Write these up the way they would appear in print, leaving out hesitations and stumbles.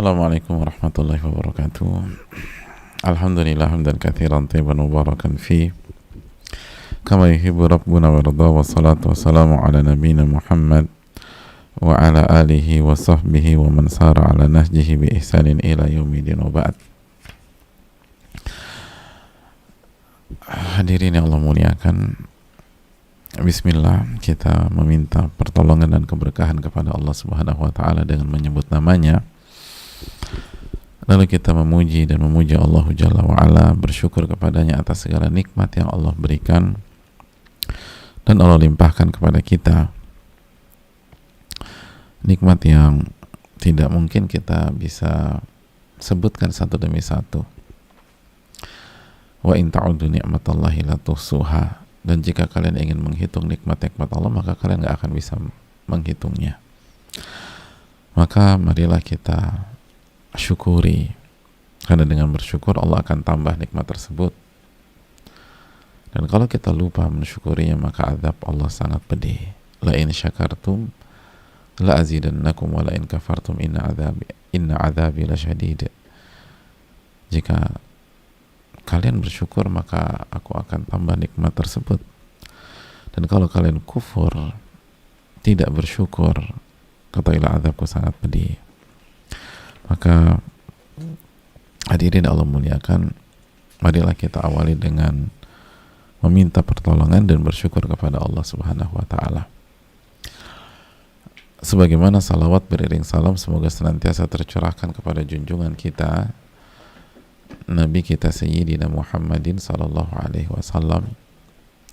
Assalamualaikum warahmatullahi wabarakatuh. Alhamdulillah hamdan katsiran tayyiban mubarakan fi kama yuhibbu rabbuna wa yarda, wassalatu wassalamu ala nabiyyina Muhammad wa ala alihi wa sahbihi wa man sara ala nahjihi bi ihsanin ila yaumidin wa ba'd. Hadirin yang Allah muliakan, bismillah, kita meminta pertolongan dan keberkahan kepada Allah Subhanahu wa taala dengan menyebut namanya. Lalu kita memuji dan memuja Allah Jalla wa'ala, bersyukur kepadanya atas segala nikmat yang Allah berikan dan Allah limpahkan kepada kita, nikmat yang tidak mungkin kita bisa sebutkan satu demi satu. Wa in ta'uddu ni'matallahi la tuhsuha, dan jika kalian ingin menghitung nikmat-nikmat Allah, maka kalian gak akan bisa menghitungnya. Maka marilah kita syukuri, karena dengan bersyukur Allah akan tambah nikmat tersebut. Dan kalau kita lupa mensyukurinya, maka azab Allah sangat pedih. La in syakartum la azidannakum wa la in kafartum inna azabi lasyadid. Jika kalian bersyukur, maka aku akan tambah nikmat tersebut. Dan kalau kalian kufur, tidak bersyukur, ketahuilah azabku sangat pedih. Maka hadirin Allah muliakan, marilah kita awali dengan meminta pertolongan dan bersyukur kepada Allah Subhanahu wa taala. Sebagaimana salawat beriring salam semoga senantiasa tercurahkan kepada junjungan kita Nabi kita Sayyidina Muhammadin sallallahu alaihi wasallam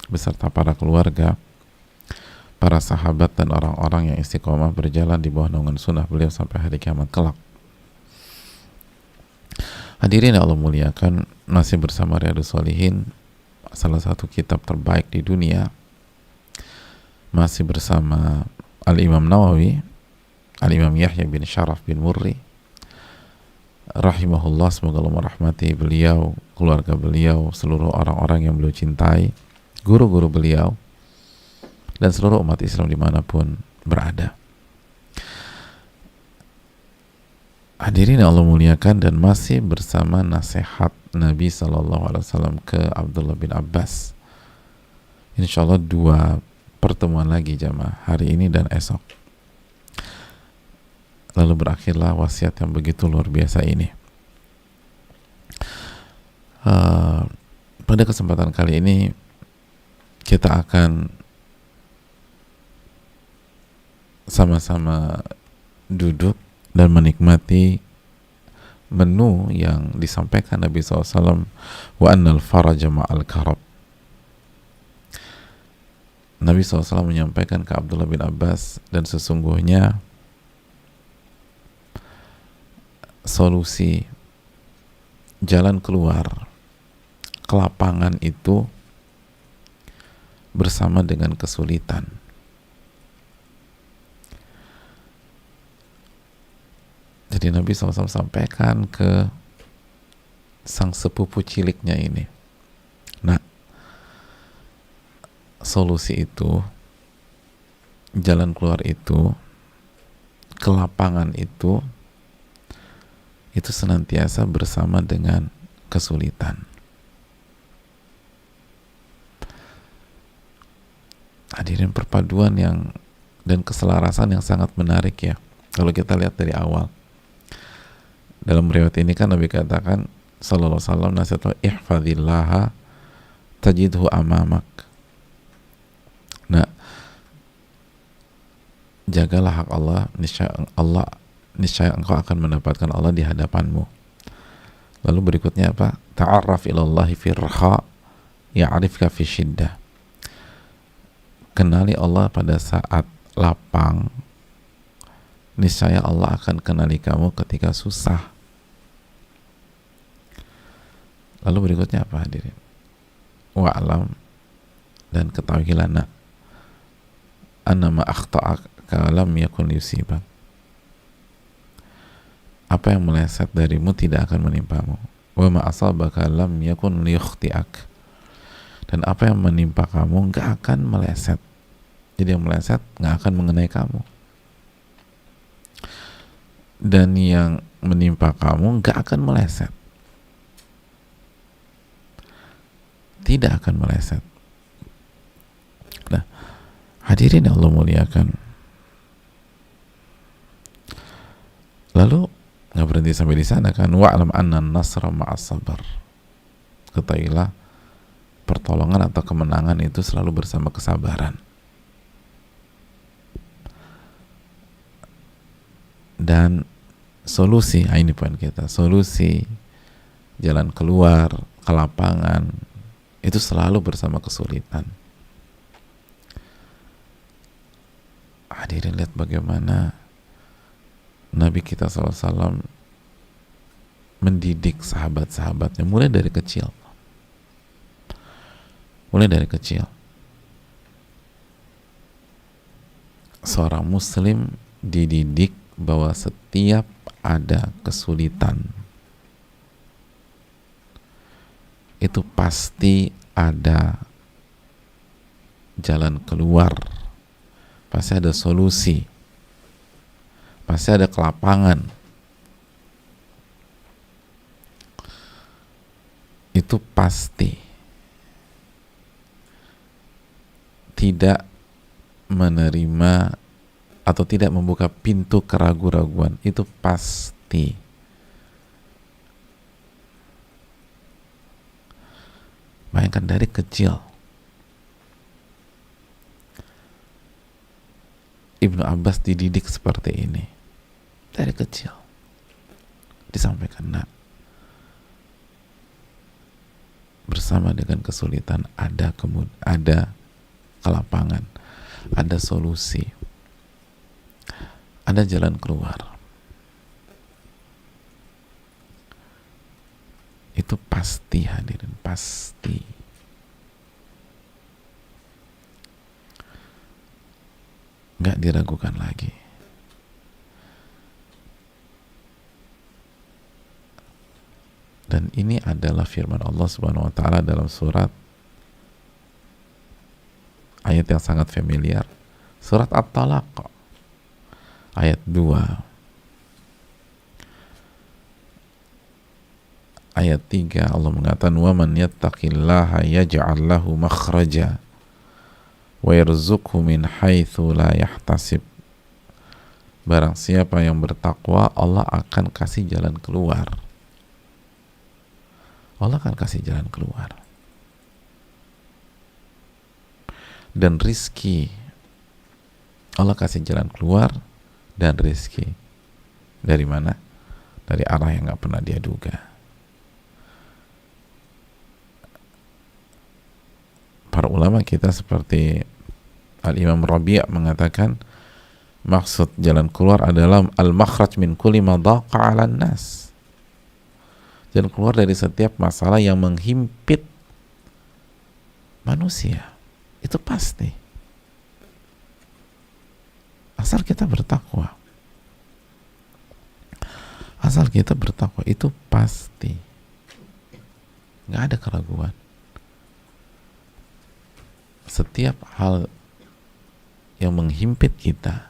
beserta para keluarga, para sahabat dan orang-orang yang istiqomah berjalan di bawah naungan sunnah beliau sampai hari kiamat kelak. Hadirin yang Allah muliakan, masih bersama Riyadhus Shalihin, salah satu kitab terbaik di dunia. Masih bersama Al-Imam Nawawi, Al-Imam Yahya bin Sharaf bin Murri rahimahullah, semoga Allah merahmati beliau, keluarga beliau, seluruh orang-orang yang beliau cintai, guru-guru beliau, dan seluruh umat Islam dimanapun berada. Hadirin yang Allah muliakan, dan masih bersama nasihat Nabi SAW ke Abdullah bin Abbas. Insyaallah 2 pertemuan lagi jamaah, hari ini dan esok. Lalu berakhirlah wasiat yang begitu luar biasa ini. Pada kesempatan kali ini kita akan sama-sama duduk dan menikmati menu yang disampaikan Nabi SAW, wa annal faraja ma'al karab. Nabi SAW menyampaikan ke Abdullah bin Abbas, dan sesungguhnya solusi, jalan keluar, kelapangan itu bersama dengan kesulitan. Jadi Nabi SAW sampaikan ke sang sepupu ciliknya ini, nah, solusi itu, jalan keluar itu, kelapangan itu senantiasa bersama dengan kesulitan. Hadirin, perpaduan yang dan keselarasan yang sangat menarik ya. Kalau kita lihat dari awal, dalam riwayat ini kan Nabi katakan sallallahu alaihi wasallam, nasihatnya ihfazillaha tajidhu amamak. Nah, jagalah hak Allah, niscaya engkau akan mendapatkan Allah di hadapanmu. Lalu berikutnya apa? Ta'arraf ilallahi fi raha ya'rifka fi syiddah. Kenali Allah pada saat lapang, niscaya Allah akan kenali kamu ketika susah. Lalu berikutnya apa hadirin? Wa'alam, dan ketahuilah nak, annama akhta'aka lam yakun yusibak. Apa yang meleset darimu tidak akan menimpamu. Wa ma asabaka lam yakun liyukhti'ak. Dan apa yang menimpa kamu gak akan meleset. Jadi yang meleset gak akan mengenai kamu. dan yang menimpa kamu nggak akan meleset, tidak akan meleset. Nah, hadirin yang Allah muliakan, lalu nggak berhenti sampai di sana kan, wa'lam anna nasra ma'as sabar, ketahuilah pertolongan atau kemenangan itu selalu bersama kesabaran. Dan solusi, ini poin kita, solusi jalan keluar ke lapangan itu selalu bersama kesulitan. Hadirin, lihat bagaimana Nabi kita SAW mendidik sahabat-sahabatnya mulai dari kecil. Seorang muslim dididik bahwa setiap ada kesulitan itu pasti ada jalan keluar, pasti ada solusi, pasti ada kelapangan. Itu pasti. Tidak menerima atau tidak membuka pintu keraguan-raguan, itu pasti. Bayangkan dari kecil Ibnu Abbas dididik seperti ini, dari kecil disampaikan, nak, bersama dengan kesulitan ada kelapangan, ada solusi, ada jalan keluar. Itu pasti, hadirin, pasti. Nggak diragukan lagi. Dan ini adalah firman Allah Subhanahu wa taala dalam surat, ayat yang sangat familiar, surat At-Talaq ayat 2. Ayat 3 Allah mengatakan, wa man yattaqillaha yaj'al lahu makhraja wa yarzuqhu min haitsu la yahtasib. Barang siapa yang bertakwa, Allah akan kasih jalan keluar. Allah akan kasih jalan keluar. Dan rizki, Allah kasih jalan keluar dan rizki. Dari mana? Dari arah yang gak pernah dia duga. Para ulama kita seperti Al-Imam Rabi' mengatakan, maksud jalan keluar adalah al-makhraj min kulli ma daqa 'alan nas. Jalan keluar dari setiap masalah yang menghimpit manusia. Itu pasti. Asal kita bertakwa. Asal kita bertakwa, itu pasti. Nggak ada keraguan. Setiap hal yang menghimpit kita,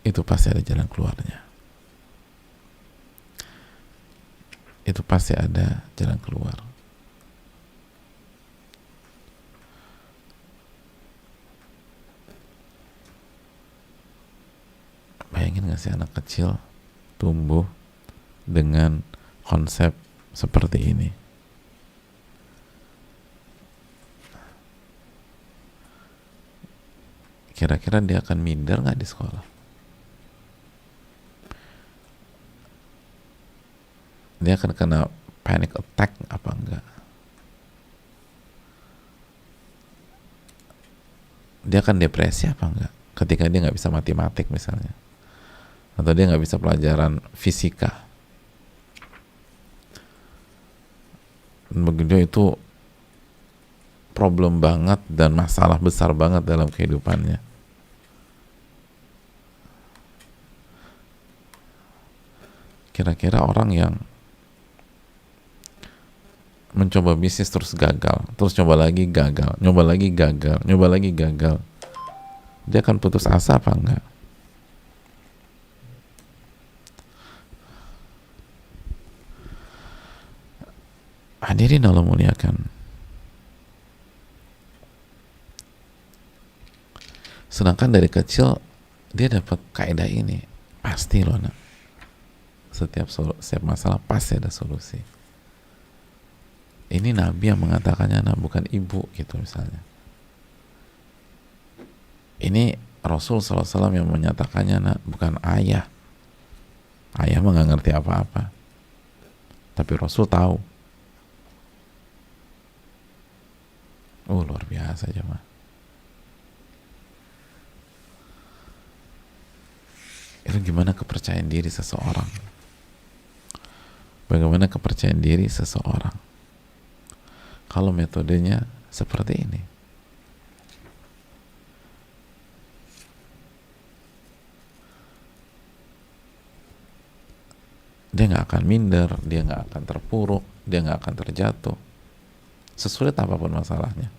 itu pasti ada jalan keluarnya. Itu pasti ada jalan keluar. Bayangin gak sih anak kecil tumbuh dengan konsep seperti ini? Kira-kira dia akan minder gak di sekolah? Dia akan kena panic attack apa enggak? Dia akan depresi apa enggak ketika dia nggak bisa matematik misalnya, atau dia nggak bisa pelajaran fisika? Begitu, itu problem banget dan masalah besar banget dalam kehidupannya. Kira-kira orang yang mencoba bisnis terus gagal, terus coba lagi gagal, nyoba lagi gagal, nyoba lagi gagal, dia akan putus asa apa enggak? Hadirin Allah muliakan, sedangkan dari kecil dia dapat kaidah ini, pasti loh nak, setiap masalah pasti ada solusi. Ini Nabi yang mengatakannya nak, bukan ibu gitu misalnya. Ini Rasul SAW yang menyatakannya nak, bukan ayah. Ayah mah nggak ngerti apa-apa, tapi Rasul tahu. Luar biasa jemaah. Itu gimana kepercayaan diri seseorang? Bagaimana kepercayaan diri seseorang kalau metodenya seperti ini? Dia nggak akan minder, dia nggak akan terpuruk, dia nggak akan terjatuh, sesulit apapun masalahnya.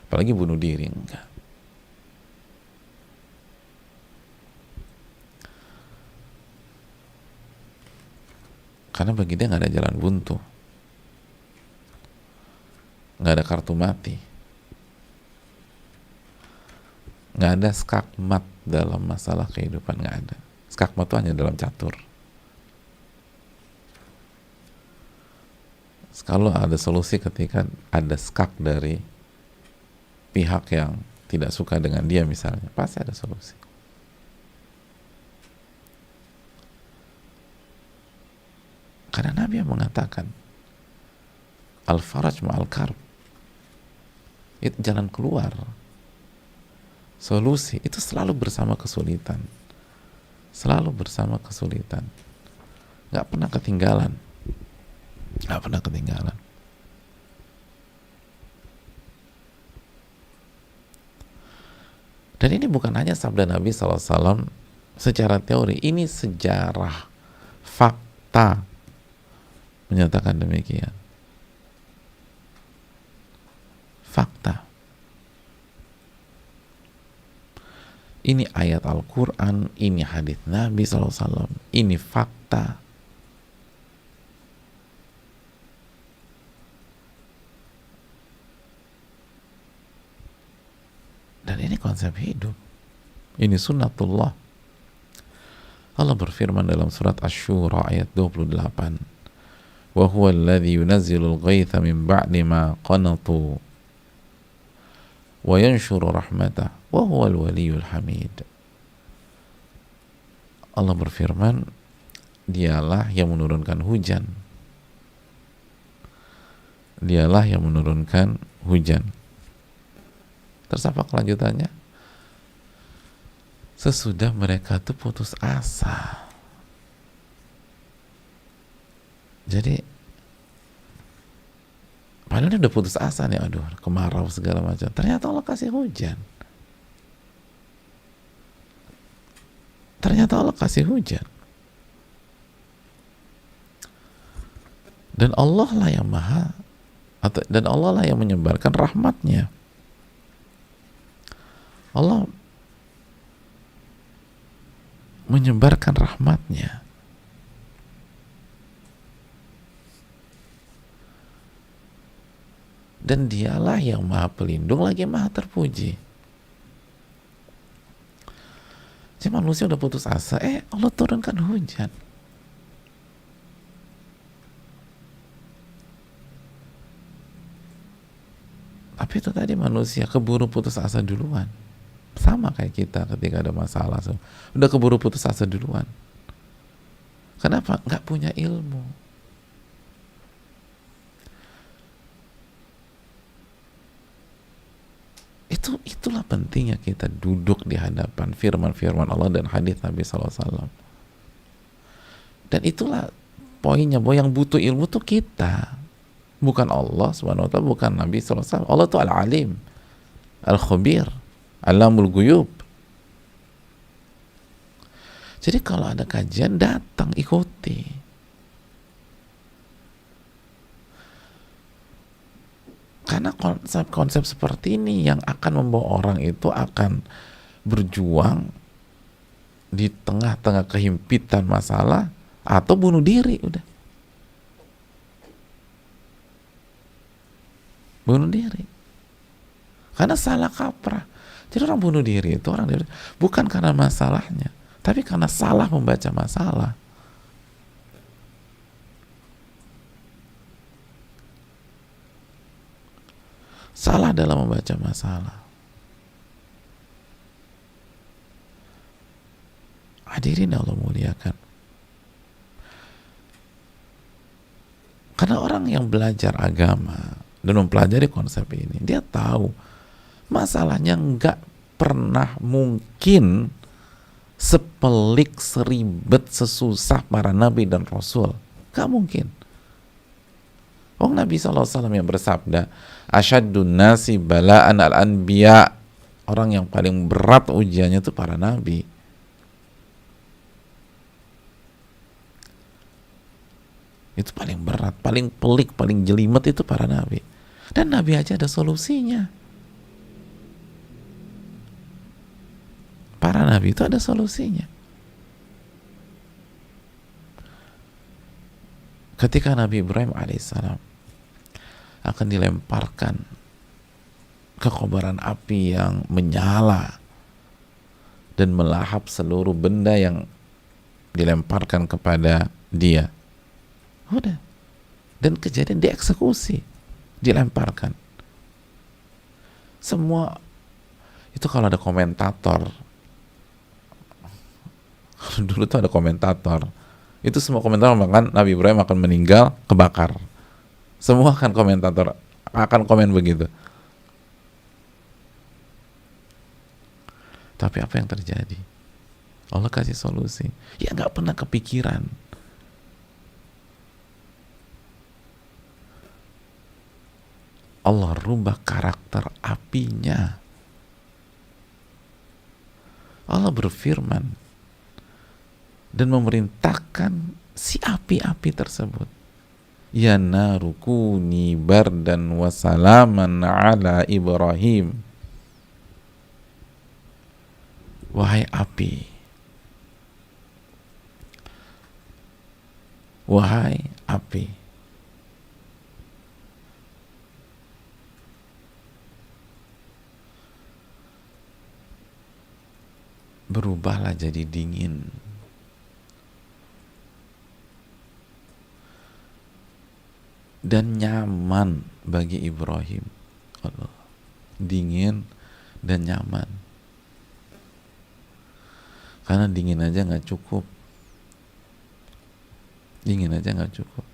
Apalagi bunuh diri, enggak. Karena bagi dia nggak ada jalan buntu, nggak ada kartu mati, nggak ada skakmat dalam masalah kehidupan, nggak ada. Skakmat itu hanya dalam catur. Kalau ada solusi ketika ada skak dari pihak yang tidak suka dengan dia misalnya, pasti ada solusi. Karena Nabi yang mengatakan al-faraj ma'al karb, itu jalan keluar, solusi itu selalu bersama kesulitan, selalu bersama kesulitan, nggak pernah ketinggalan, nggak pernah ketinggalan. Dan ini bukan hanya sabda Nabi SAW secara teori, ini sejarah, fakta menyatakan demikian. Fakta. Ini ayat Al-Quran, ini hadis Nabi SAW, ini fakta. Dan ini konsep hidup. Ini sunnatullah. Allah berfirman dalam surat Asy-Syura ayat 28. Wa huwa alladhi yunazzilul ghaitha min ba'di ma qanatu wa yanshuru rahmatah wa huwal waliyyul hamid. Allah berfirman, dialah yang menurunkan hujan. Dialah yang menurunkan hujan. Terus apa kelanjutannya? Sesudah mereka tuh putus asa. Jadi padahal udah putus asa nih, aduh kemarau segala macam. Ternyata Allah kasih hujan. Ternyata Allah kasih hujan. Dan Allah lah yang dan Allah lah yang menyebarkan rahmatnya. Allah menyebarkan rahmatnya. Dan dialah yang maha pelindung lagi maha terpuji. Jadi manusia udah putus asa, Allah turunkan hujan. Tapi itu tadi manusia keburu putus asa duluan. Sama kayak kita ketika ada masalah, udah keburu putus asa duluan. Kenapa? Nggak punya ilmu. Itulah pentingnya kita duduk di hadapan firman-firman Allah dan hadis Nabi SAW. Dan itulah poinnya, bahwa yang butuh ilmu tuh kita, bukan Allah Subhanahu wa ta'ala, bukan Nabi SAW. Allah tuh al-alim, al-khabir, alamul guyub. Jadi kalau ada kajian, datang, ikuti. Karena konsep seperti ini yang akan membawa orang itu akan berjuang di tengah-tengah kehimpitan masalah atau bunuh diri udah. bunuh diri. Karena salah kaprah. Jadi orang bunuh diri itu bukan karena masalahnya, tapi karena salah membaca masalah. Salah dalam membaca masalah. Hadirin Allah muliakan. Karena orang yang belajar agama dan mempelajari konsep ini, dia tahu masalahnya nggak pernah mungkin sepelik, seribet, sesusah para nabi dan rasul. Gak mungkin. Nabi SAW yang bersabda, asyadun nasi bala'an al-anbiya, orang yang paling berat ujiannya itu para nabi. Itu paling berat, paling pelik, paling jelimet itu para nabi. Dan nabi aja ada solusinya. Para nabi itu ada solusinya. Ketika Nabi Ibrahim alaihissalam akan dilemparkan ke kobaran api yang menyala dan melahap seluruh benda yang dilemparkan kepada dia. Udah. Dan kejadian dieksekusi, dilemparkan. Semua itu kalau ada komentator, dulu tuh ada komentator, itu semua komentator mengatakan Nabi Ibrahim akan meninggal kebakar. Semua kan komentator akan komen begitu. Tapi apa yang terjadi? Allah kasih solusi. Ya nggak pernah kepikiran. Allah rubah karakter apinya. Allah berfirman dan memerintahkan si api-api tersebut, ya naru kuni bardan wa salaman ala Ibrahim. Wahai api, wahai api, berubahlah jadi dingin. Dan nyaman bagi Ibrahim. Allah. Dingin dan nyaman. Karena dingin aja nggak cukup. Dingin aja nggak cukup.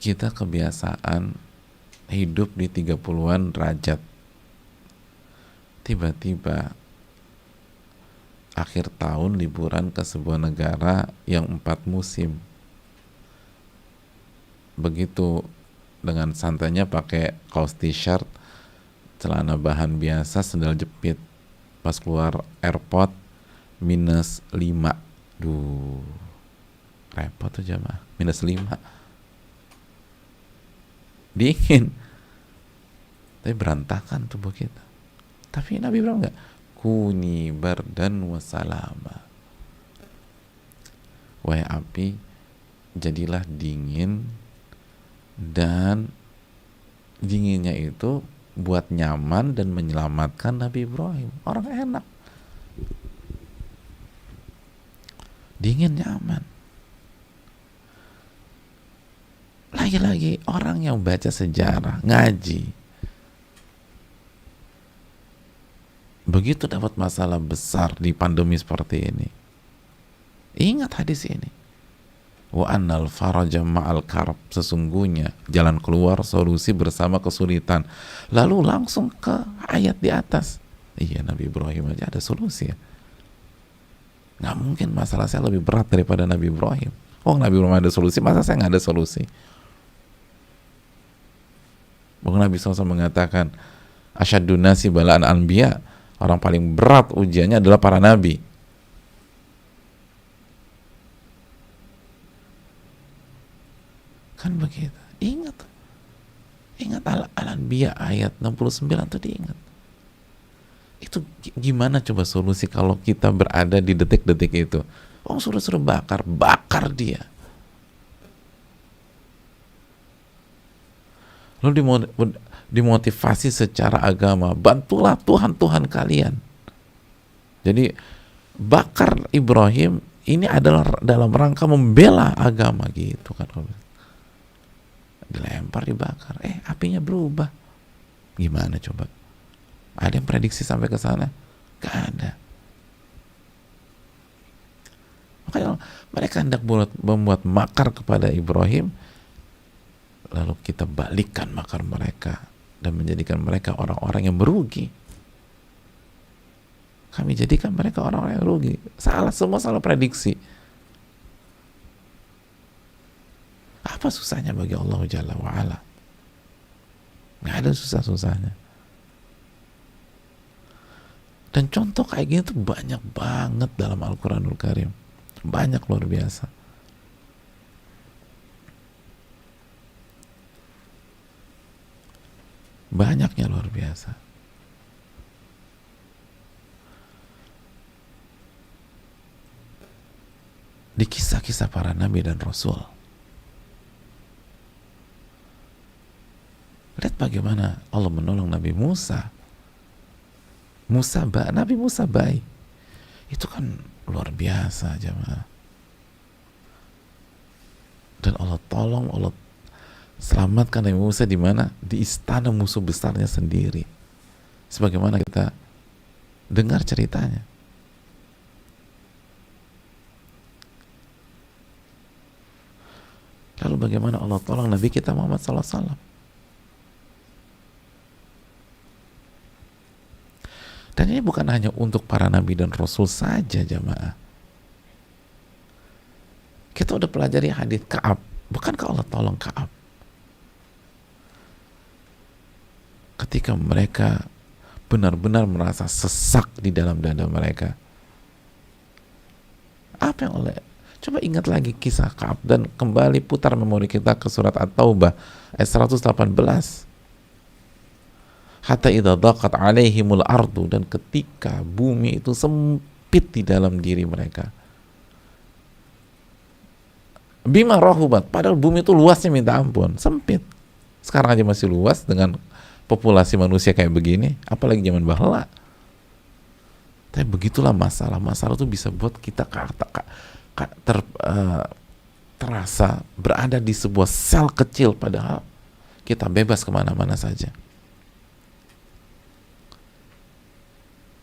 Kita kebiasaan hidup di 30-an derajat. Tiba-tiba akhir tahun liburan ke sebuah negara yang 4 musim. Begitu dengan santainya pakai kaos t-shirt, celana bahan biasa, sendal jepit. Pas keluar airport -5. Duh, repot tuh jamaah. -5 dingin, tapi berantakan tubuh kita. Tapi Nabi bilang enggak, kuni bardan wa salama. Wahai api, jadilah dingin, dan dinginnya itu buat nyaman dan menyelamatkan Nabi Ibrahim. Orang enak, dingin nyaman. Lagi-lagi orang yang baca sejarah, ngaji, begitu dapat masalah besar di pandemi seperti ini, ingat hadis ini, wa annal faraja ma'al karb, sesungguhnya jalan keluar, solusi bersama kesulitan. Lalu langsung ke ayat di atas. Iya, Nabi Ibrahim aja ada solusi ya. Nggak mungkin masalah saya lebih berat daripada Nabi Ibrahim. Nabi Ibrahim ada solusi, masa saya nggak ada solusi? Bahkan Nabi SAW mengatakan, asyadun nasi bala'an anbiya, orang paling berat ujiannya adalah para nabi. Kan begitu. Ingat Al-Anbiya ayat 69 itu diingat. Itu gimana coba solusi kalau kita berada di detik-detik itu? Suruh-suruh bakar dia. Lalu dimotivasi secara agama, bantulah Tuhan kalian. Jadi bakar Ibrahim ini adalah dalam rangka membela agama gitu kan. Dilempar, dibakar, apinya berubah. Gimana coba? Ada yang prediksi sampai ke sana? Gak ada. Makanya mereka hendak membuat makar kepada Ibrahim, lalu kita balikkan makar mereka dan menjadikan mereka orang-orang yang merugi. Kami jadikan mereka orang-orang yang rugi. Semua salah prediksi. Apa susahnya bagi Allah Jalla wa'ala? Nggak ada susah-susahnya. Dan contoh kayak gini tuh banyak banget dalam Al-Quranul Karim. Banyak, luar biasa. Banyaknya luar biasa. Di kisah-kisah para nabi dan rasul, lihat bagaimana Allah menolong Nabi Musa. Nabi Musa baik. Itu kan luar biasa, jemaah. Dan Allah tolong, Allah selamatkan Nabi Musa di mana? Di istana musuh besarnya sendiri. Sebagaimana kita dengar ceritanya. Lalu bagaimana Allah tolong Nabi kita Muhammad SAW. Dan ini bukan hanya untuk para nabi dan rasul saja, jamaah. Kita udah pelajari hadits Ka'ab. Bukankah Allah tolong Ka'ab? Ketika mereka benar-benar merasa sesak di dalam dada mereka. Apa yang oleh? Coba ingat lagi kisah Ka'ab dan kembali putar memori kita ke surat At-Taubah ayat 118. Hatta idza daqat alaihimul ardu, dan ketika bumi itu sempit di dalam diri mereka. Bima rahubat, padahal bumi itu luasnya minta ampun, sempit. Sekarang aja masih luas dengan populasi manusia kayak begini, apalagi zaman baheula. Tapi begitulah masalah itu bisa buat kita terasa berada di sebuah sel kecil, padahal kita bebas kemana-mana saja.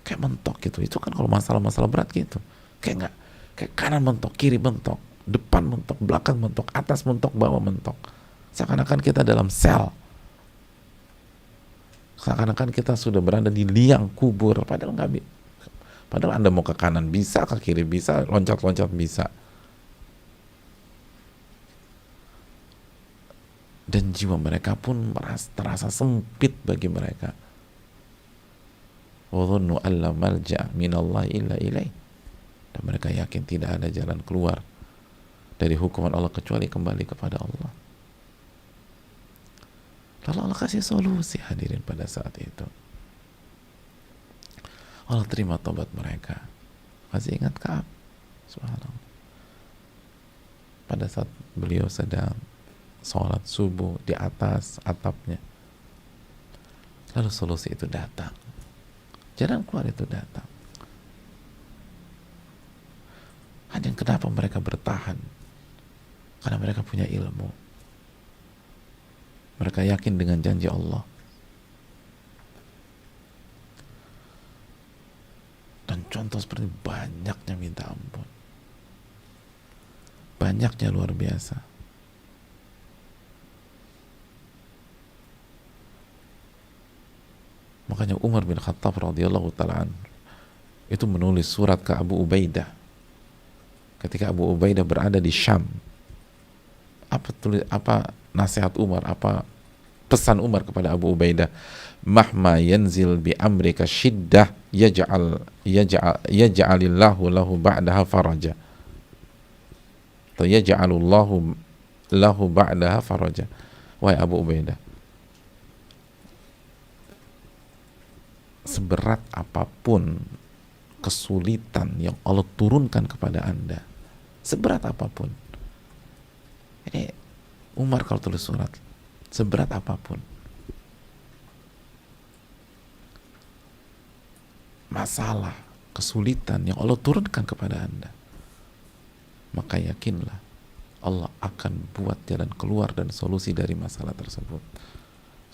Kayak mentok gitu. Itu kan kalau masalah-masalah berat gitu. Kayak kanan mentok, kiri mentok, depan mentok, belakang mentok, atas mentok, bawah mentok. Seakan-akan kita dalam sel. Seakan-akan kita sudah berada di liang kubur. Padahal nggak. Padahal Anda mau ke kanan bisa, ke kiri bisa, loncat-loncat bisa. Dan jiwa mereka pun terasa sempit bagi mereka. وَظُنُّوا أَنْ لَا مَلْجَأَ مِنَ اللَّهِ إِلَّا إِلَيْهِ. Dan mereka yakin tidak ada jalan keluar dari hukuman Allah kecuali kembali kepada Allah. Lalu Allah kasih solusi, hadirin, pada saat itu. Allah terima tobat mereka. Masih ingat Ka'ab? Subhanallah. Pada saat beliau sedang sholat subuh di atas atapnya, lalu solusi itu datang. Jalan keluar itu datang. Hanya kenapa mereka bertahan? Karena mereka punya ilmu. Mereka yakin dengan janji Allah. Dan contoh seperti banyaknya minta ampun. Banyaknya luar biasa. Makanya Umar bin Khattab radhiyallahu ta'ala anhu itu menulis surat ke Abu Ubaidah ketika Abu Ubaidah berada di Syam. Apa nasihat Umar, apa pesan Umar kepada Abu Ubaidah? Mahma yanzil bi amrika syiddah yaj'alillahu lahu ba'daha faraja. Atau yaj'alullahu lahu ba'daha faraja. Wahai Abu Ubaidah, seberat apapun kesulitan yang Allah turunkan kepada Anda, seberat apapun. Ini Umar kalau tulis surat, seberat apapun, masalah, kesulitan yang Allah turunkan kepada Anda, maka yakinlah Allah akan buat jalan keluar dan solusi dari masalah tersebut.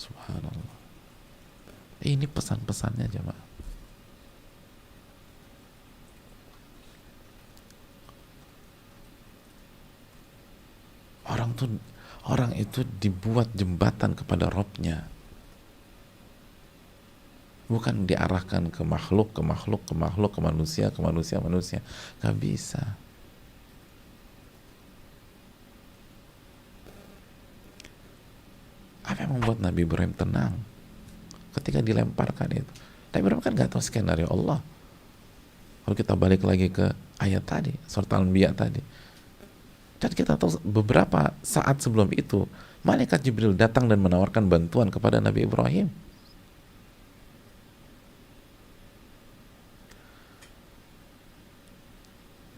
Subhanallah. Ini pesan-pesannya jemaah. Orang itu dibuat jembatan kepada Robnya, bukan diarahkan ke makhluk, ke manusia, gak bisa. Apa yang membuat Nabi Ibrahim tenang ketika dilemparkan itu? Nabi Ibrahim kan gak tahu skenario Allah. Kalau kita balik lagi ke ayat tadi, surat Al-Anbiya tadi, dan kita tahu beberapa saat sebelum itu malaikat Jibril datang dan menawarkan bantuan kepada Nabi Ibrahim.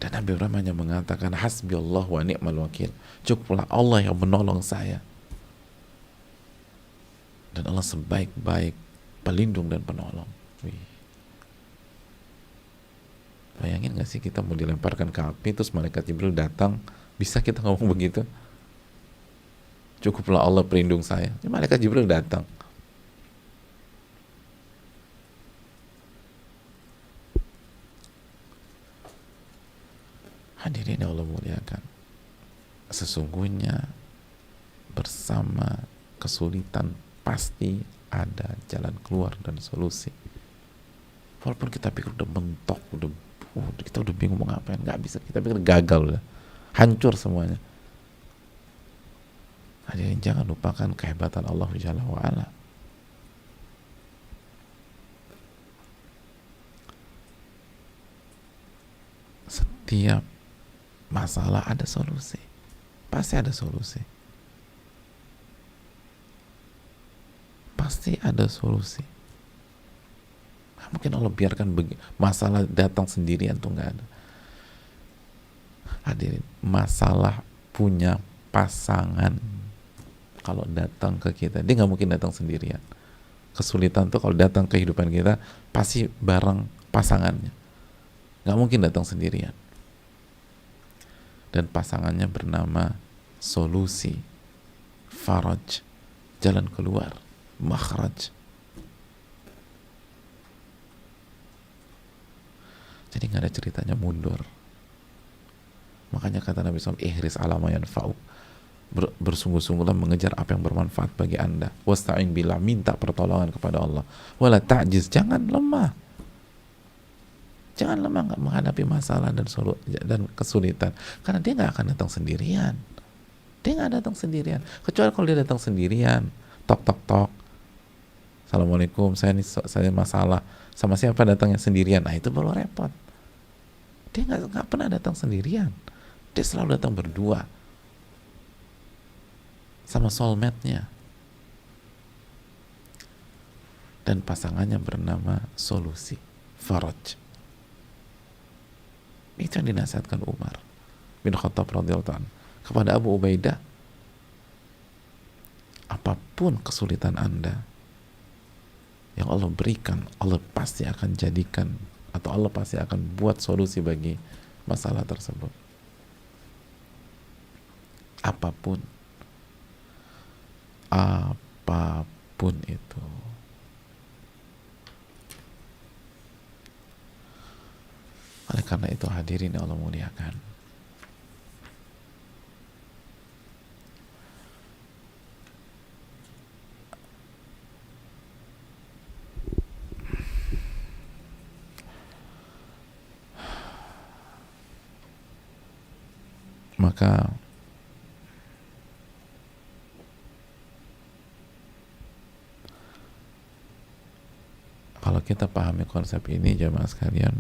Dan Nabi Ibrahim hanya mengatakan hasbi Allah wa ni'mal wakil, cukuplah Allah yang menolong saya. Dan Allah sebaik-baik pelindung dan penolong. Wih. Bayangin gak sih kita mau dilemparkan ke api terus malaikat Jibril datang, bisa kita ngomong begitu? Cukuplah Allah pelindung saya. Ini malaikat Jibril datang. Hadirin yang Allah muliakan, sesungguhnya bersama kesulitan pasti ada jalan keluar dan solusi. Walaupun kita pikir udah mentok, kita udah bingung mau ngapain, nggak bisa, kita pikir gagal, udah hancur semuanya. Hadirin, jangan lupakan kehebatan Allah Jalla wa'ala. Setiap masalah ada solusi, pasti ada solusi, pasti ada solusi. Mungkin Allah biarkan masalah datang sendirian, tuh nggak ada. Hadirin, masalah punya pasangan. Kalau datang ke kita, dia nggak mungkin datang sendirian. Kesulitan tuh kalau datang ke kehidupan kita pasti bareng pasangannya, nggak mungkin datang sendirian. Dan pasangannya bernama solusi, faraj, jalan keluar, makhraj. Jadi nggak ada ceritanya mundur. Makanya kata Nabi SAW, ihris alama yanfa'u, bersungguh-sungguhlah mengejar apa yang bermanfaat bagi Anda. Wasta'in billah, minta pertolongan kepada Allah. Wala ta'jiz, jangan lemah. Jangan lemah nggak menghadapi masalah dan kesulitan, karena dia nggak akan datang sendirian. Dia nggak datang sendirian. Kecuali kalau dia datang sendirian, tok tok tok, assalamualaikum, saya masalah, sama siapa datangnya sendirian, nah itu baru repot. Dia nggak pernah datang sendirian. Dia selalu datang berdua sama soulmate-nya, dan pasangannya bernama solusi, faraj. Itu yang dinasihatkan Umar bin Khattab radhiyallahu anhu kepada Abu Ubaidah. Apapun kesulitan Anda yang Allah berikan, Allah pasti akan jadikan, atau Allah pasti akan buat solusi bagi masalah tersebut. Apapun itu. Oleh karena itu hadirin yang Allah muliakan, maka kalau kita pahami konsep ini jemaah sekalian,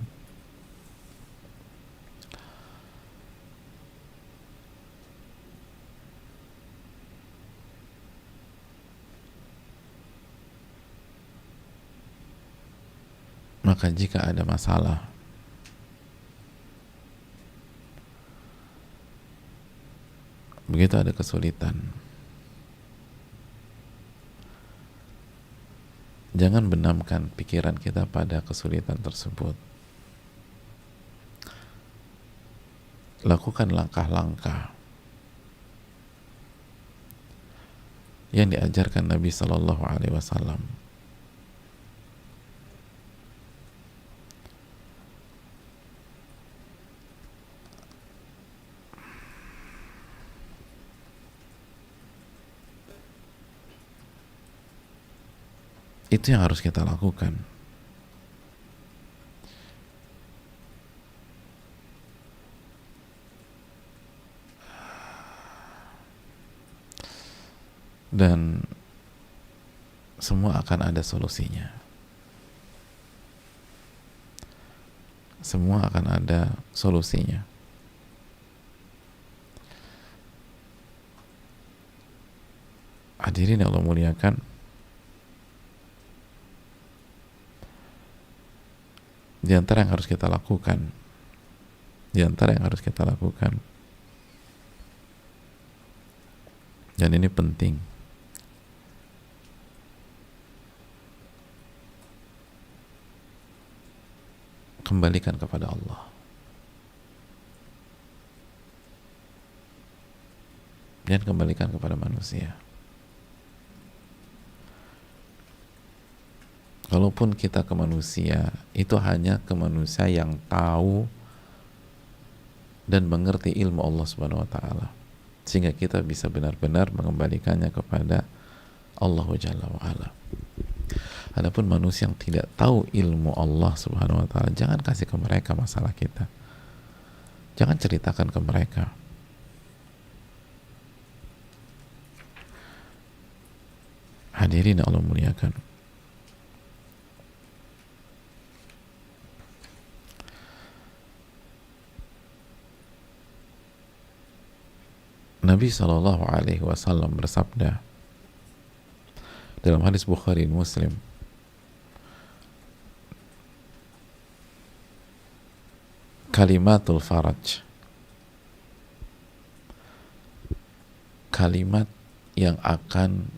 maka jika ada masalah, begitu ada kesulitan, Jangan benamkan pikiran kita pada kesulitan tersebut. Lakukan langkah-langkah yang diajarkan Nabi Shallallahu Alaihi Wasallam. Itu yang harus kita lakukan. Dan semua akan ada solusinya. Semua akan ada solusinya. Hadirin yang Allah muliakan, di antara yang harus kita lakukan, dan ini penting, kembalikan kepada Allah. Dan kembalikan kepada manusia. Kalaupun kita ke manusia, itu hanya ke manusia yang tahu dan mengerti ilmu Allah Subhanahu wa taala, sehingga kita bisa benar-benar mengembalikannya kepada Allah Jalla wa ala. Adapun manusia yang tidak tahu ilmu Allah Subhanahu wa taala, jangan kasih ke mereka masalah kita. Jangan ceritakan ke mereka. Hadirin Allah muliakan. Nabi Shallallahu Alaihi Wasallam bersabda dalam hadis Bukhari Muslim, kalimatul faraj, kalimat yang akan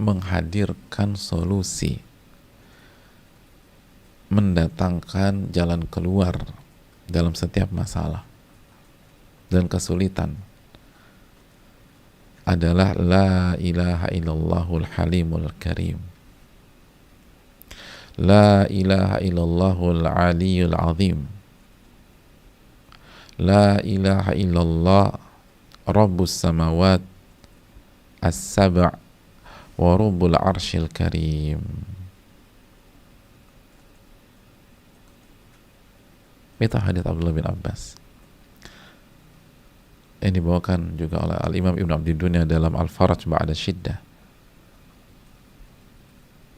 menghadirkan solusi, mendatangkan jalan keluar dalam setiap masalah dan kesulitan, adalah la ilaha illallahul halimul karim, la ilaha illallahul aliyul azim, la ilaha illallah rabbus samawat as-sab' wa rabbul arsyil karim. Itu hadits Abdullah bin Abbas yang dibawakan juga oleh Al-Imam Ibn Abdi Dunya dalam Al-Faraj Ba'da Syiddah.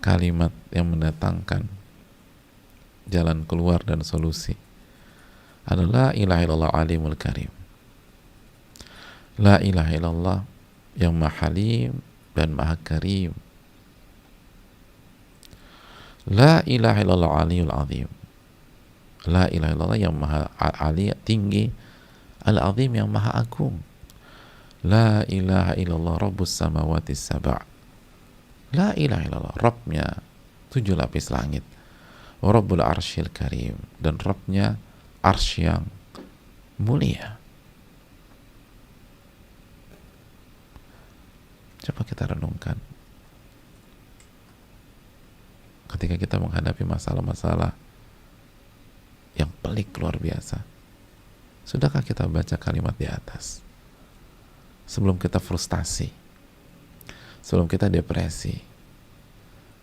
Kalimat yang mendatangkan jalan keluar dan solusi adalah la ilaha illallah alimul karim, la ilaha illallah yang maha halim dan maha karim, la ilaha illallah aliyul azim, la ilaha illallah yang maha ali tinggi, Al-Azim yang maha agung, la ilaha illallah rabbus samawati sab', la ilaha illallah Rabbnya 7 lapis langit, wa rabbul arsyil karim, dan Rabbnya arsy yang mulia. Coba kita renungkan ketika kita menghadapi masalah-masalah yang pelik luar biasa. Sudahkah kita baca kalimat di atas sebelum kita frustasi, sebelum kita depresi,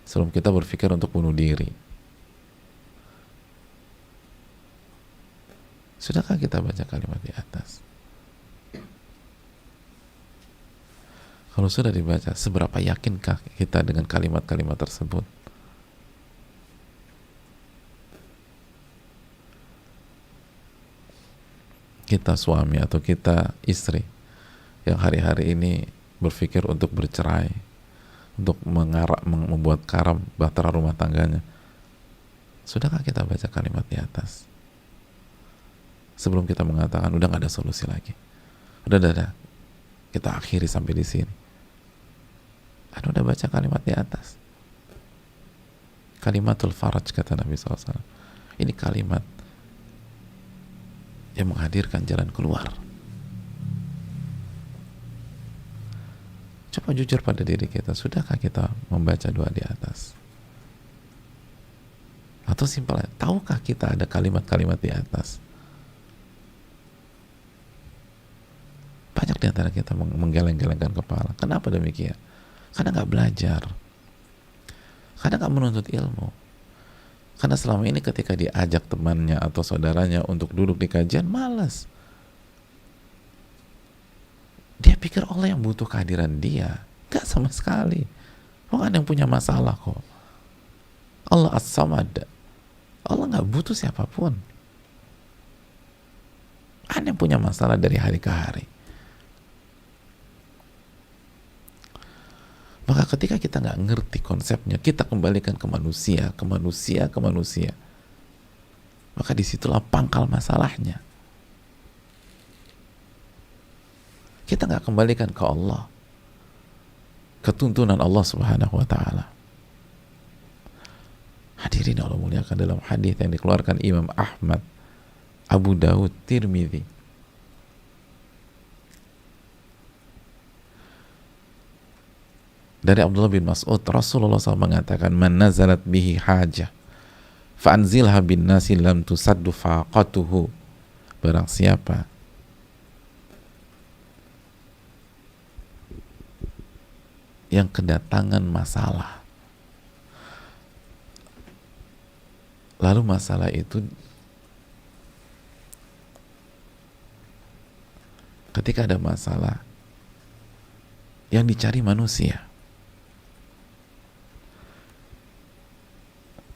sebelum kita berpikir untuk bunuh diri? Sudahkah kita baca kalimat di atas? Kalau sudah dibaca, seberapa yakinkah kita dengan kalimat-kalimat tersebut? Kita suami atau kita istri yang hari-hari ini berpikir untuk bercerai, untuk membuat karam bahtera rumah tangganya, sudahkah kita baca kalimat di atas sebelum kita mengatakan udah gak ada solusi lagi, udah kita akhiri sampai di sini? Anda udah baca kalimat di atas? Kalimatul faraj kata Nabi SAW. Ini kalimat yang menghadirkan jalan keluar. Coba jujur pada diri kita, sudahkah kita membaca doa di atas? Atau simpelnya, tahukah kita ada kalimat-kalimat di atas? Banyak di antara kita menggeleng-gelengkan kepala. Kenapa demikian? Karena nggak belajar. Karena nggak menuntut ilmu. Karena selama ini ketika diajak temannya atau saudaranya untuk duduk di kajian, malas. Dia pikir Allah yang butuh kehadiran dia. Gak sama sekali. Bukan yang punya masalah kok. Allah As-Samad. Allah gak butuh siapapun. Anda yang punya masalah dari hari ke hari. Maka ketika kita gak ngerti konsepnya, kita kembalikan ke manusia, ke manusia, ke manusia. Maka disitulah pangkal masalahnya. Kita nggak kembalikan ke Allah, ketuntunan Allah Subhanahu wa Ta'ala. Hadirin Allah muliakan, dalam hadis yang dikeluarkan Imam Ahmad, Abu Dawud, Tirmidzi, dari Abdullah bin Mas'ud, Rasulullah SAW mengatakan, man nazalat bihi hajah fa'anzilha bin nasi lam tusaddu faqatuhu. Barang siapa yang kedatangan masalah, lalu masalah itu ketika ada masalah yang dicari manusia,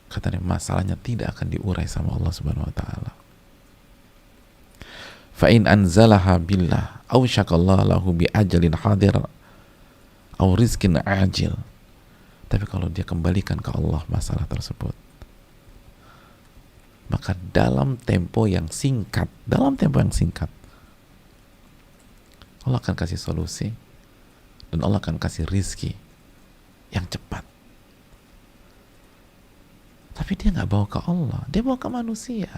katanya masalahnya tidak akan diurai sama Allah Subhanahu wa Ta'ala. Fa in anzalaha billah aw syakallahu lahu bi ajalin hadir aw rizkin ajil. Tapi kalau dia kembalikan ke Allah masalah tersebut, maka dalam tempo yang singkat Allah akan kasih solusi dan Allah akan kasih rizki yang cepat. Tapi dia nggak bawa ke Allah, dia bawa ke manusia.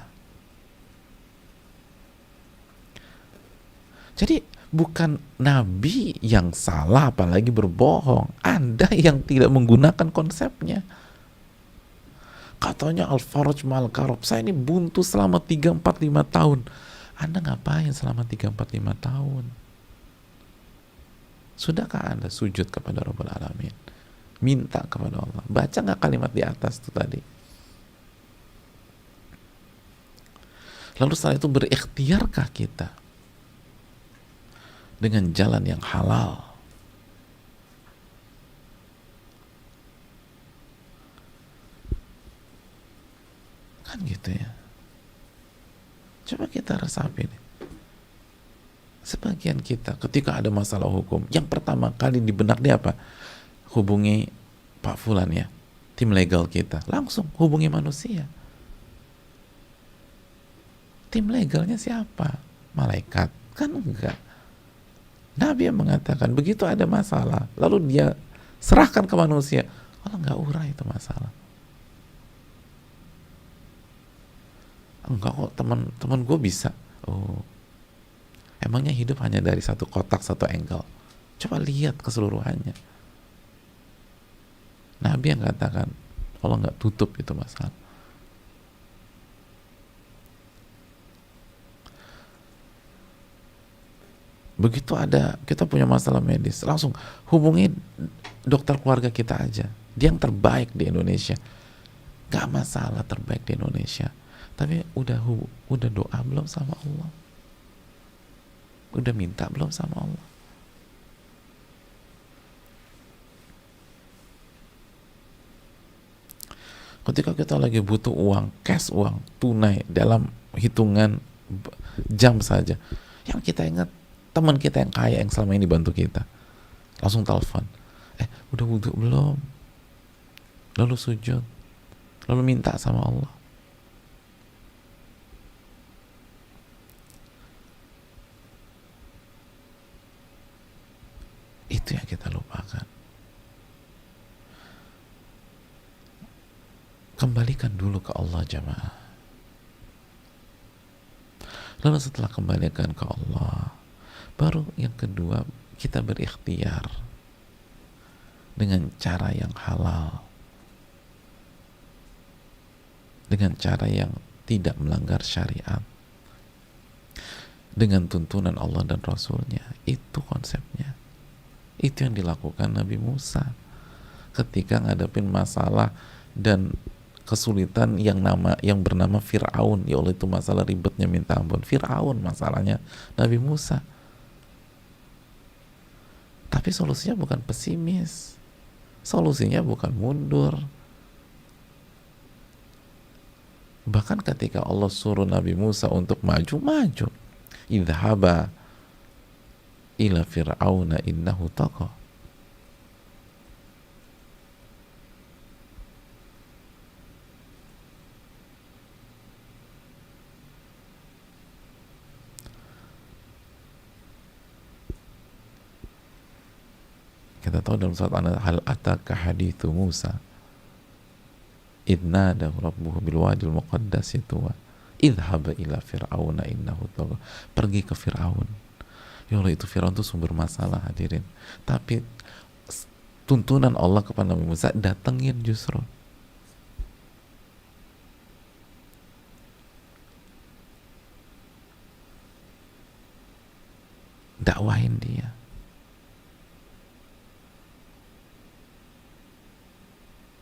Jadi bukan Nabi yang salah, apalagi berbohong. Anda yang tidak menggunakan konsepnya. Katanya Al-Faraj Ma'al Karob, saya ini buntu selama 3, 4, 5 tahun. Anda ngapain selama 3, 4, 5 tahun? Sudahkah Anda sujud kepada Rabbul Alamin? Minta kepada Allah. Baca nggak kalimat di atas itu tadi? Lalu setelah itu berikhtiarkah kita dengan jalan yang halal? Kan gitu ya. Coba kita resapin. Sebagian kita ketika ada masalah hukum, yang pertama kali di benak dia apa? Hubungi Pak Fulan ya, tim legal kita. Langsung hubungi manusia. Tim legalnya siapa? Malaikat? Kan enggak. Nabi yang mengatakan begitu ada masalah, lalu dia serahkan ke manusia, Allah nggak urai itu masalah. Enggak kok, teman gue bisa. Oh, emangnya hidup hanya dari satu kotak, satu angle? Coba lihat keseluruhannya. Nabi yang katakan Allah nggak tutup itu masalah. Begitu ada, kita punya masalah medis, langsung hubungi dokter keluarga kita aja. Dia yang terbaik di Indonesia. Gak masalah terbaik di Indonesia. Tapi udah doa belum sama Allah? Udah minta belum sama Allah? Ketika kita lagi butuh uang, cash, uang tunai dalam hitungan jam saja, yang kita ingat teman kita yang kaya yang selama ini bantu kita, langsung telepon, udah wudu belum? Lalu sujud, lalu minta sama Allah. Itu yang kita lupakan. Kembalikan dulu ke Allah jamaah. Lalu setelah kembalikan ke Allah, baru yang kedua kita berikhtiar dengan cara yang halal, dengan cara yang tidak melanggar syariat, dengan tuntunan Allah dan Rasulnya. Itu konsepnya. Itu yang dilakukan Nabi Musa ketika ngadepin masalah dan kesulitan yang bernama Fir'aun. Ya Allah, itu masalah ribetnya minta ampun. Fir'aun masalahnya Nabi Musa. Tapi solusinya bukan pesimis, solusinya bukan mundur. Bahkan ketika Allah suruh Nabi Musa untuk maju, idhaba ila fir'auna innahu tagha. Kita tahu dalam surat An-Nahl, hal ataka hadithu Musa idnadahu rabbuhu bil wadil muqaddas tuwa idhab ila fir'auna innahu tagha. Pergi ke Fir'aun. Ya Allah, itu Fir'aun itu sumber masalah hadirin. Tapi tuntunan Allah kepada Nabi Musa, datengin justru. Dakwahin dia.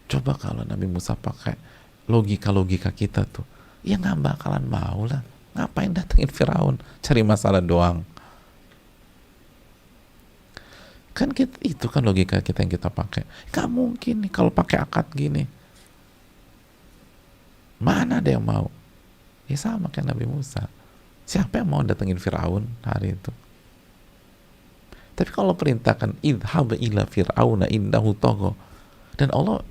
Coba kalau Nabi Musa pakai logika-logika kita tuh, ya nggak bakalan mau lah. Ngapain datengin Firaun, cari masalah doang. Kan kita, itu kan logika kita yang kita pakai. Gak mungkin nih kalau pakai akad gini. Mana ada yang mau? Ya sama kayak Nabi Musa. Siapa yang mau datengin Firaun hari itu? Tapi kalau perintahkan idhab ila fir'auna innahu tagha, dan Allah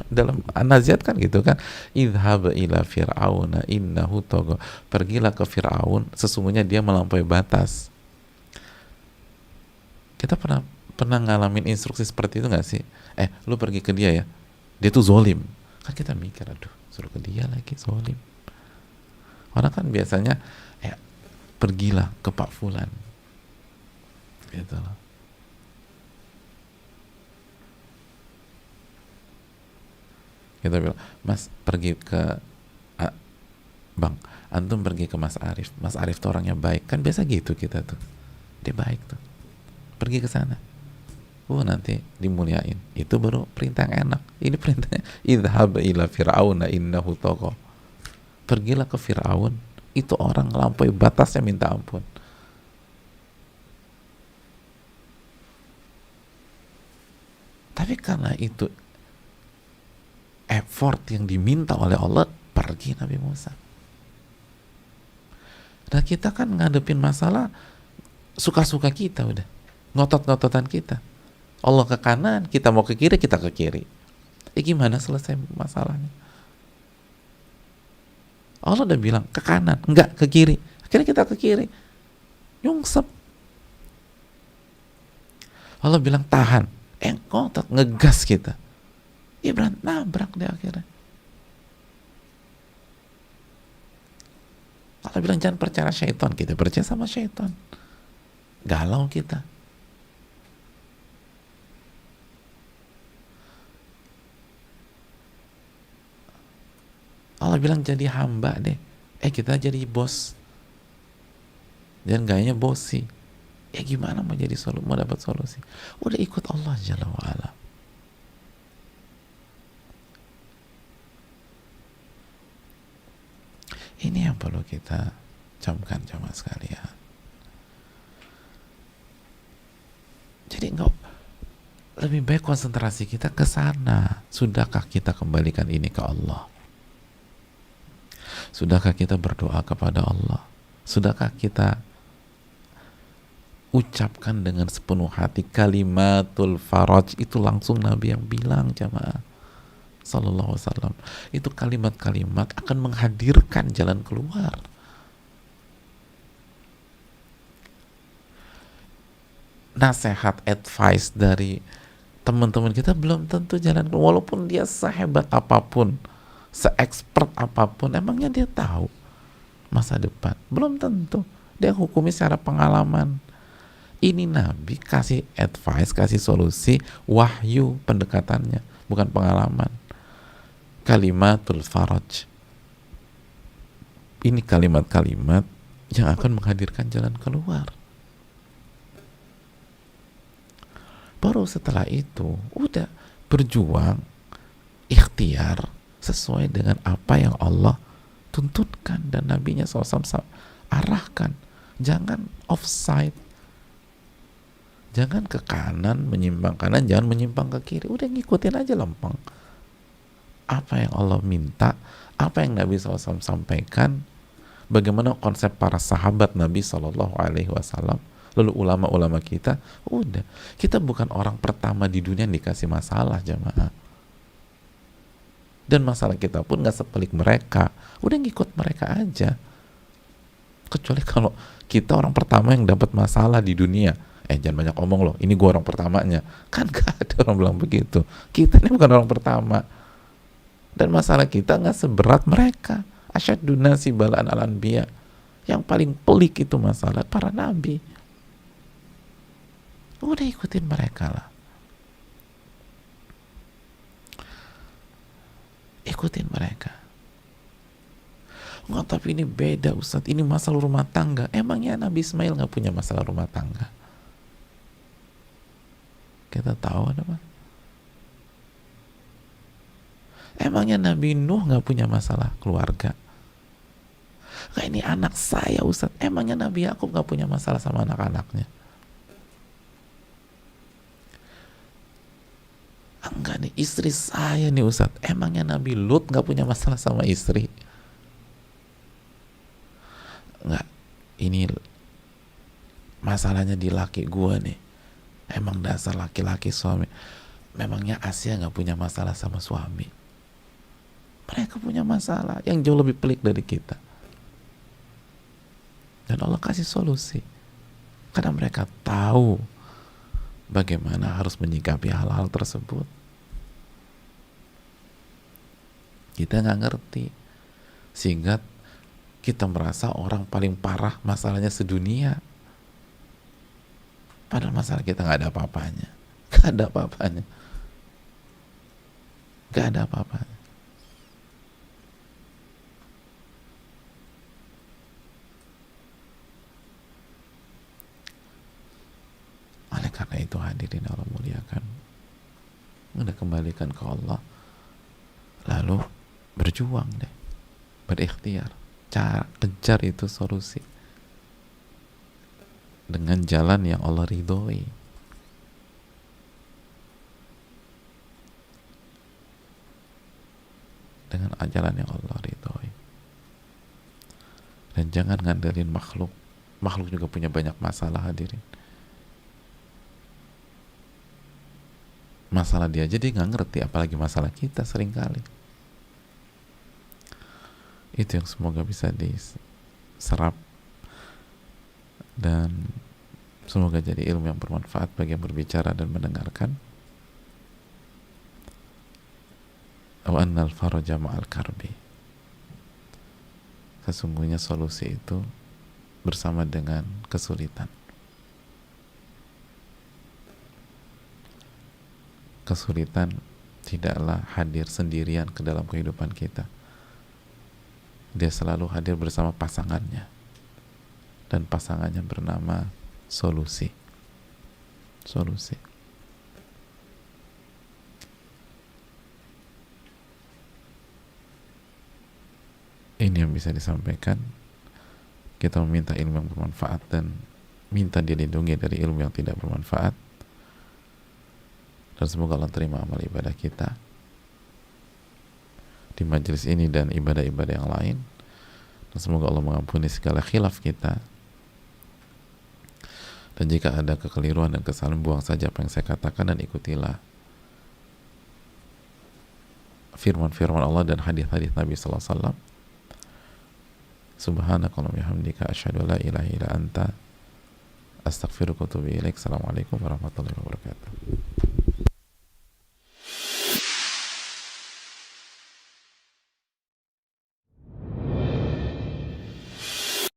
dalam An-Naziat kan gitu kan, idhab ila fir'auna innahu tagha, pergilah ke Fir'aun, sesungguhnya dia melampaui batas. Kita pernah ngalamin instruksi seperti itu nggak sih? Lu pergi ke dia ya, dia tuh zolim. Kan kita mikir, aduh, suruh ke dia lagi zolim. Orang kan biasanya pergilah ke Pak Fulan gitu loh. Kita bilang, Mas pergi ke Bang, antum pergi ke Mas Arif. Mas Arif tuh orangnya baik. Kan biasa gitu kita tuh. Dia baik tuh. Pergi ke sana. Nanti dimuliain. Itu baru perintah yang enak. Ini perintahnya idhab ila fir'auna innahu tagha. Pergilah ke Fir'aun. Itu orang ngelampaui batasnya minta ampun. Tapi karena itu effort yang diminta oleh Allah, pergi Nabi Musa. Nah kita kan ngadepin masalah suka-suka kita, udah ngotot-ngototan kita. Allah ke kanan, kita mau ke kiri, kita ke kiri. Gimana selesai masalahnya? Allah udah bilang ke kanan, enggak ke kiri. Akhirnya kita ke kiri, nyungsep. Allah bilang tahan, ngotot, ngegas kita. Dia nabrak dia akhirnya. Allah bilang jangan percaya syaitan, kita percaya sama syaitan. Galau kita. Allah bilang jadi hamba deh. Kita jadi bos. Dan gayanya bosi. Gimana mau jadi mau dapat solusi? Udah ikut Allah Jalla wa'ala. Ini yang perlu kita camkan jamaah sekalian. Jadi lebih baik konsentrasi kita ke sana. Sudahkah kita kembalikan ini ke Allah? Sudahkah kita berdoa kepada Allah? Sudahkah kita ucapkan dengan sepenuh hati kalimatul faraj? Itu langsung Nabi yang bilang jamaah sallallahu alaihi wasallam. Itu kalimat-kalimat akan menghadirkan jalan keluar. Nasihat, advice dari teman-teman kita belum tentu jalan keluar, walaupun dia sehebat apapun, se-expert apapun, emangnya dia tahu masa depan? Belum tentu. Dia hukumi secara pengalaman. Ini Nabi kasih advice, kasih solusi, wahyu pendekatannya, bukan pengalaman. Kalimatul faraj. Ini kalimat-kalimat yang akan menghadirkan jalan keluar. Baru setelah itu, udah berjuang, ikhtiar sesuai dengan apa yang Allah tuntunkan dan Nabinya SAW arahkan. Jangan offside, jangan ke kanan, menyimpang kanan, jangan menyimpang ke kiri. Udah ngikutin aja lempeng. Apa yang Allah minta, apa yang Nabi SAW sampaikan, bagaimana konsep para sahabat Nabi SAW, lalu ulama-ulama kita, udah. Kita bukan orang pertama di dunia yang dikasih masalah, jamaah. Dan masalah kita pun gak sepelik mereka. Udah ngikut mereka aja. Kecuali kalau kita orang pertama yang dapat masalah di dunia. Jangan banyak omong loh, ini gua orang pertamanya. Kan gak ada orang bilang begitu. Kita ini bukan orang pertama. Dan masalah kita gak seberat mereka. Asyadun nasi balaan al-anbiya. Yang paling pelik itu masalah para nabi. Udah ikutin mereka lah. Ikutin mereka. Nggak, tapi ini beda Ustadz, ini masalah rumah tangga. Emangnya Nabi Ismail nggak punya masalah rumah tangga? Kita tahu ada apa? Emangnya Nabi Nuh nggak punya masalah keluarga? Nggak, ini anak saya Ustadz. Emangnya Nabi Yakub nggak punya masalah sama anak-anaknya? Enggak nih, istri saya nih Ustadz. Emangnya Nabi Lut nggak punya masalah sama istri? Enggak, ini masalahnya di laki gue nih. Emang dasar laki-laki suami. Memangnya Asia nggak punya masalah sama suami? Mereka punya masalah yang jauh lebih pelik dari kita. Dan Allah kasih solusi. Karena mereka tahu bagaimana harus menyikapi hal-hal tersebut. Kita nggak ngerti, sehingga kita merasa orang paling parah masalahnya sedunia. Padahal masalah kita nggak ada apa-apanya, nggak ada apa-apanya, nggak ada apa-apanya. Oleh karena itu hadirin Allah muliakan, udah kembalikan ke Allah, lalu berjuang deh, berikhtiar, kejar itu solusi dengan jalan yang Allah ridhoi. Dengan jalan yang Allah ridhoi. Dan jangan ngandelin makhluk. Makhluk juga punya banyak masalah hadirin. Masalah dia aja dia nggak ngerti, apalagi masalah kita seringkali. Itu yang semoga bisa diserap dan semoga jadi ilmu yang bermanfaat bagi yang berbicara dan mendengarkan. Wa annal faraja ma'al karbi. Sesungguhnya solusi itu bersama dengan kesulitan. Kesulitan tidaklah hadir sendirian ke dalam kehidupan kita. Dia selalu hadir bersama pasangannya. Dan pasangannya bernama solusi. Solusi. Ini yang bisa disampaikan. Kita meminta ilmu yang bermanfaat dan minta dilindungi dari ilmu yang tidak bermanfaat. Dan semoga Allah terima amal ibadah kita di majelis ini dan ibadah-ibadah yang lain. Dan semoga Allah mengampuni segala khilaf kita. Dan jika ada kekeliruan dan kesalahan, buang saja apa yang saya katakan dan ikutilah firman-firman Allah dan hadis-hadis Nabi sallallahu alaihi wasallam. Subhanakallahumma wa bihamdika asyhadu an la ilaha illa anta astaghfiruka wa atubu ilaik. Assalamualaikum warahmatullahi wabarakatuh.